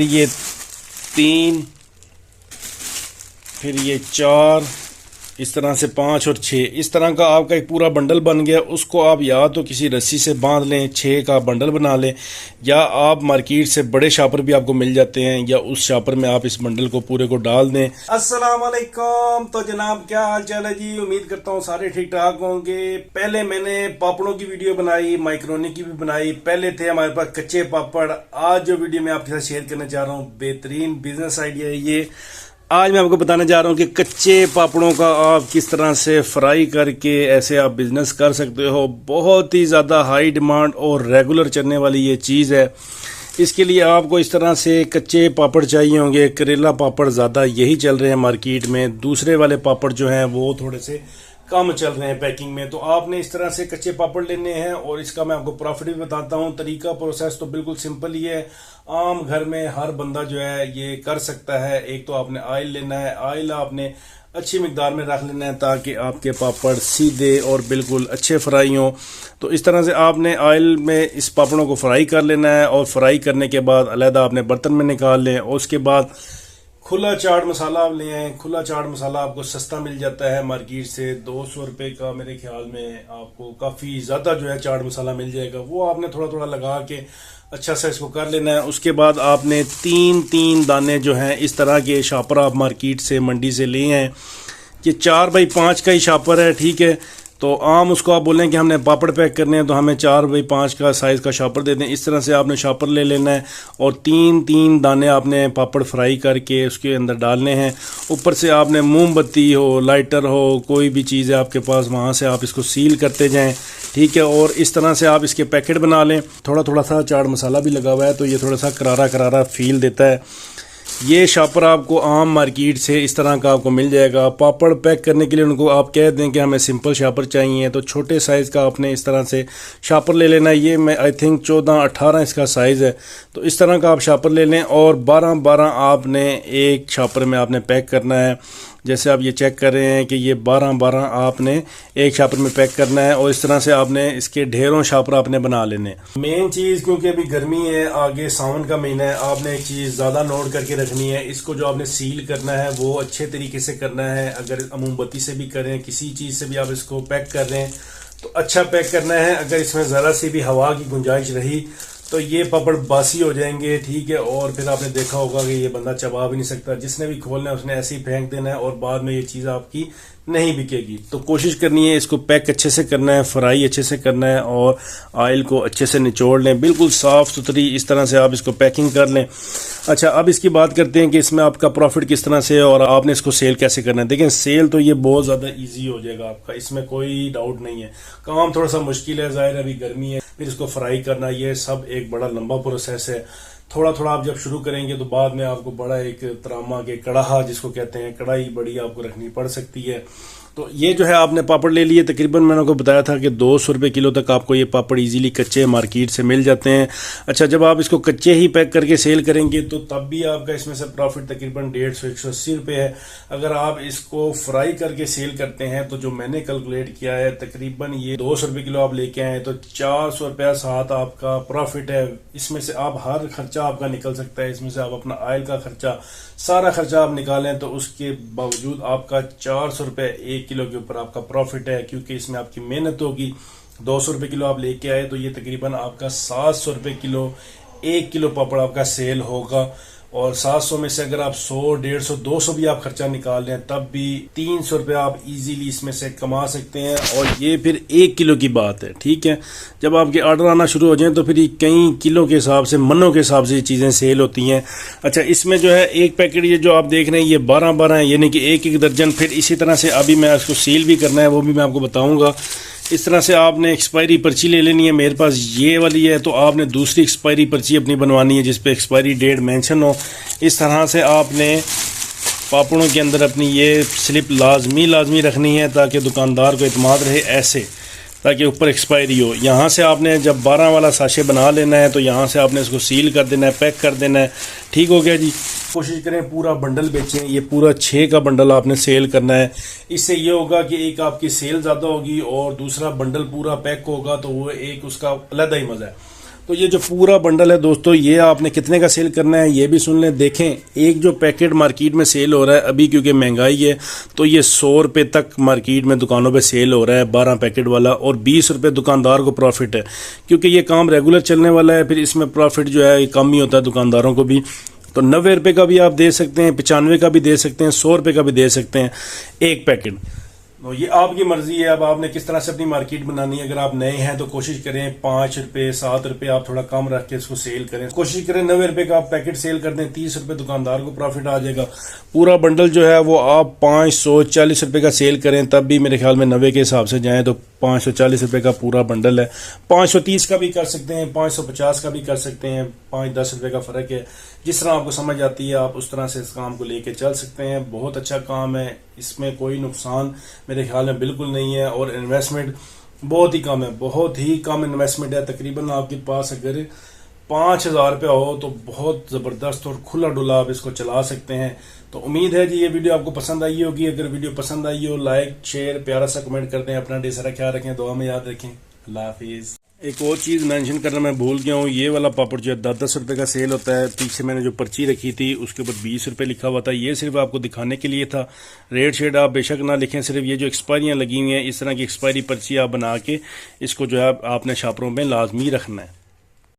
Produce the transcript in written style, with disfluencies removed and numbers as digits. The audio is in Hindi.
ये 3, फिर ये 4, इस तरह से 5 और 6, इस तरह का आपका एक पूरा बंडल बन गया। उसको आप या तो किसी रस्सी से बांध लें, 6 का बंडल बना लें, या आप मार्केट से बड़े शापर भी आपको मिल जाते हैं, या उस शापर में आप इस बंडल को पूरे को डाल दें। अस्सलाम वालेकुम। तो जनाब क्या हाल चाल है जी, उम्मीद करता हूँ सारे ठीक ठाक होंगे। पहले मैंने पापड़ों की वीडियो बनाई, माइक्रोनी की भी बनाई। पहले थे हमारे पास कच्चे पापड़। आज जो वीडियो मैं आपके साथ शेयर करने जा रहा हूँ, बेहतरीन बिजनेस आइडिया है ये। आज मैं आपको बताने जा रहा हूँ कि कच्चे पापड़ों का आप किस तरह से फ्राई करके ऐसे आप बिजनेस कर सकते हो। बहुत ही ज़्यादा हाई डिमांड और रेगुलर चलने वाली ये चीज़ है। इसके लिए आपको इस तरह से कच्चे पापड़ चाहिए होंगे। करेला पापड़ ज़्यादा यही चल रहे हैं मार्केट में, दूसरे वाले पापड़ जो हैं वो थोड़े से कम चल रहे हैं पैकिंग में। तो आपने इस तरह से कच्चे पापड़ लेने हैं, और इसका मैं आपको प्रॉफिट भी बताता हूँ। तरीका प्रोसेस तो बिल्कुल सिंपल ही है, आम घर में हर बंदा जो है ये कर सकता है। एक तो आपने ऑयल लेना है, ऑयल आपने अच्छी मिकदार में रख लेना है ताकि आपके पापड़ सीधे और बिल्कुल अच्छे फ्राई हों। तो इस तरह से आपने ऑयल में इस पापड़ों को फ्राई कर लेना है, और फ्राई करने के बाद अलहदा आपने बर्तन में निकाल लें। और उसके बाद खुला चाट मसाला आप ले आए। खुला चाट मसाला आपको सस्ता मिल जाता है मार्केट से, 200 रुपये का मेरे ख्याल में आपको काफ़ी ज़्यादा जो है चाट मसाला मिल जाएगा। वो आपने थोड़ा थोड़ा लगा के अच्छा सा इसको कर लेना है। उसके बाद आपने 3 दाने जो हैं इस तरह के शापर आप मार्केट से, मंडी से ले आए। ये 4x5 का ही शापर है, ठीक है। तो आम उसको आप बोलें कि हमने पापड़ पैक करने हैं तो हमें 4x5 का साइज़ का शापर दे दें। इस तरह से आपने शापर ले लेना है, और 3 दाने आपने पापड़ फ्राई करके उसके अंदर डालने हैं। ऊपर से आपने मोमबत्ती हो, लाइटर हो, कोई भी चीज़ है आपके पास, वहाँ से आप इसको सील करते जाएं, ठीक है। और इस तरह से आप इसके पैकेट बना लें। थोड़ा थोड़ा सा चाट मसाला भी लगा हुआ है तो ये थोड़ा सा करारा करारा फील देता है। ये शापर आपको आम मार्केट से इस तरह का आपको मिल जाएगा। पापड़ पैक करने के लिए उनको आप कह दें कि हमें सिंपल शापर चाहिए, तो छोटे साइज़ का आपने इस तरह से शापर ले लेना है। ये मैं आई थिंक 14-18 इसका साइज़ है। तो इस तरह का आप शापर ले लें, और 12 आपने एक शापर में आपने पैक करना है। जैसे आप ये चेक कर रहे हैं कि ये 12 आपने एक शापर में पैक करना है, और इस तरह से आपने इसके ढेरों शापर आपने बना लेने। मेन चीज़, क्योंकि अभी गर्मी है, आगे सावन का महीना है, आपने एक चीज़ ज़्यादा नोट करके रखनी है। इसको जो आपने सील करना है वो अच्छे तरीके से करना है। अगर मोमबत्ती से भी करें, किसी चीज़ से भी आप इसको पैक कर रहे हैं तो अच्छा पैक करना है। अगर इसमें ज़रा सी भी हवा की गुंजाइश रही तो ये पापड़ बासी हो जाएंगे, ठीक है। और फिर आपने देखा होगा कि ये बंदा चबा भी नहीं सकता। जिसने भी खोलना है उसने ऐसे ही फेंक देना है, और बाद में ये चीज़ आपकी नहीं बिकेगी। तो कोशिश करनी है इसको पैक अच्छे से करना है, फ्राई अच्छे से करना है, और ऑयल को अच्छे से निचोड़ लें, बिल्कुल साफ़ सुथरी इस तरह से आप इसको पैकिंग कर लें। अच्छा, अब इसकी बात करते हैं कि इसमें आपका प्रॉफिट किस तरह से है और आपने इसको सेल कैसे करना है। देखें, सेल तो ये बहुत ज़्यादा ईजी हो जाएगा आपका, इसमें कोई डाउट नहीं है। काम थोड़ा सा मुश्किल है, ज़ाहिर है अभी गर्मी है, फिर इसको फ्राई करना, ये सब एक बड़ा लंबा प्रोसेस है। थोड़ा थोड़ा आप जब शुरू करेंगे तो बाद में आपको बड़ा एक तरामा के कड़ाहा जिसको कहते हैं, कढ़ाई बड़ी आपको रखनी पड़ सकती है। तो ये जो है आपने पापड़ ले लिए, तकरीबन मैंने आपको बताया था कि 200 रुपये किलो तक आपको ये पापड़ इजीली कच्चे मार्केट से मिल जाते हैं। अच्छा, जब आप इसको कच्चे ही पैक करके सेल करेंगे तो तब भी आपका इसमें से प्रॉफिट तकरीबन 150-180 रुपये है। अगर आप इसको फ्राई करके सेल करते हैं तो जो मैंने कैलकुलेट किया है, तकरीबन ये 200 रुपये किलो आप लेके आए तो 400 रुपया साथ आपका प्रॉफिट है। इसमें से आप हर खर्चा आपका निकल सकता है। इसमें से आप अपना ऑयल का खर्चा, सारा खर्चा आप निकालें तो उसके बावजूद आपका 400 रुपये 1 किलो के ऊपर आपका प्रॉफिट है, क्योंकि इसमें आपकी मेहनत होगी। 200 रुपये किलो आप लेके आए तो ये तकरीबन आपका 700 रुपये किलो 1 किलो पापड़ आपका सेल होगा। और 700 में से अगर आप 100, 150, 200 भी आप खर्चा निकाल लें तब भी 300 रुपये आप इजीली इसमें से कमा सकते हैं। और ये फिर 1 किलो की बात है, ठीक है। जब आपके ऑर्डर आना शुरू हो जाए तो फिर ये कई किलो के हिसाब से, मनों के हिसाब से ये चीज़ें सेल होती हैं। अच्छा, इसमें जो है एक पैकेट ये जो आप देख रहे हैं ये 12 है, यानी कि एक दर्जन। फिर इसी तरह से अभी मैं इसको सील भी करना है, वो भी मैं आपको बताऊँगा। इस तरह से आपने एक्सपायरी पर्ची ले लेनी है। मेरे पास ये वाली है तो आपने दूसरी एक्सपायरी पर्ची अपनी बनवानी है जिस पे एक्सपायरी डेट मेंशन हो। इस तरह से आपने पापड़ों के अंदर अपनी ये स्लिप लाजमी रखनी है ताकि दुकानदार को इत्मीनान रहे, ऐसे ताकि ऊपर एक्सपायरी हो। यहाँ से आपने जब 12 वाला साशे बना लेना है तो यहाँ से आपने इसको सील कर देना है, पैक कर देना है। ठीक हो गया जी। कोशिश करें पूरा बंडल बेचें, ये पूरा 6 का बंडल आपने सेल करना है। इससे ये होगा कि एक आपकी सेल ज़्यादा होगी और दूसरा बंडल पूरा पैक होगा, तो वो एक उसका अलग ही मज़ा है। तो ये जो पूरा बंडल है दोस्तों, ये आपने कितने का सेल करना है ये भी सुन लें। देखें, एक जो पैकेट मार्केट में सेल हो रहा है अभी, क्योंकि महंगाई है तो ये 100 रुपये तक मार्केट में दुकानों पे सेल हो रहा है 12 पैकेट वाला, और 20 रुपये दुकानदार को प्रॉफिट है, क्योंकि ये काम रेगुलर चलने वाला है। फिर इसमें प्रॉफिट जो है कम ही होता है दुकानदारों को भी। तो 90 रुपये का भी आप दे सकते हैं, 95 का भी दे सकते हैं, 100 रुपये का भी दे सकते हैं एक पैकेट। तो ये आपकी मर्जी है, अब आपने किस तरह से अपनी मार्केट बनानी है। अगर आप नए हैं तो कोशिश करें 5 रुपये 7 रुपये आप थोड़ा कम रख के इसको सेल करें। कोशिश करें 90 रुपये का आप पैकेट सेल कर दें, 30 रुपये दुकानदार को प्रॉफिट आ जाएगा। पूरा बंडल जो है वो आप 540 रुपये का सेल करें, तब भी मेरे ख्याल में 90 के हिसाब से जाएं तो 540 रुपये का पूरा बंडल है। 530 का भी कर सकते हैं, 550 का भी कर सकते हैं, 5-10 रुपये का फ़र्क है। जिस तरह आपको समझ आती है आप उस तरह से इस काम को लेके चल सकते हैं। बहुत अच्छा काम है, इसमें कोई नुकसान मेरे ख्याल में बिल्कुल नहीं है, और इन्वेस्टमेंट बहुत ही कम है, बहुत ही कम इन्वेस्टमेंट है। तकरीबन आपके पास अगर 5,000 रुपया हो तो बहुत ज़बरदस्त और खुला डुला आप इसको चला सकते हैं। तो उम्मीद है जी ये वीडियो आपको पसंद आई होगी। अगर वीडियो पसंद आई हो, लाइक शेयर प्यारा सा कमेंट कर दें। अपना ढेर सारा ख्याल रखें, दुआ में याद रखें। अल्लाह हाफिज़। एक और चीज़ मेंशन करना मैं भूल गया हूँ, ये वाला पापड़ जो है 10-10 रुपये का सेल होता है। पीछे मैंने जो पर्ची रखी थी उसके ऊपर 20 रुपये लिखा हुआ था, ये सिर्फ आपको दिखाने के लिए था। रेट शेड आप बेशक ना लिखें, सिर्फ ये जो एक्सपायरियाँ लगी हुई हैं इस तरह की एक्सपायरी पर्ची आप बना के इसको जो है आपने शॉपरों में लाजमी रखना है।